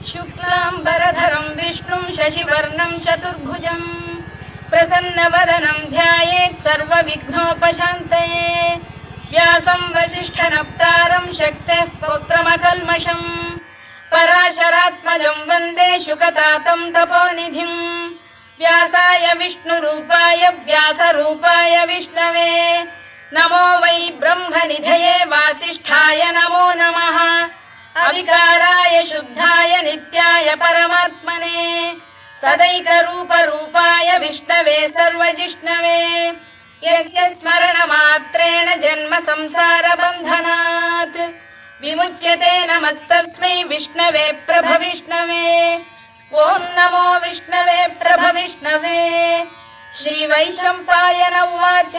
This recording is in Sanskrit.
शुक्लाम्बरधरं विष्णुं शशिवर्णं चतुर्भुजं प्रसन्नवदनं ध्यायेत् सर्वविघ्नोपशान्तये व्यासं वसिष्ठनप्तारं शक्तेः पौत्रमकल्मषं पराशरात्मजं वन्दे शुकतातं तपोनिधिं व्यासाय विष्णुरूपाय व्यासरूपाय विष्णवे नमो वै ब्रह्मनिधये वासिष्ठाय नमो नमः अविकाराय शुद्धाय नित्याय परमात्मने सदैकरूपरूपाय विष्णवे सर्वजिष्णवे यस्य स्मरणमात्रेण जन्म संसारबन्धनात् विमुच्यते नमस्तस्मै विष्णवे प्रभविष्णवे ॐ नमो विष्णवे प्रभविष्णवे श्रीवैशम्पायन उवाच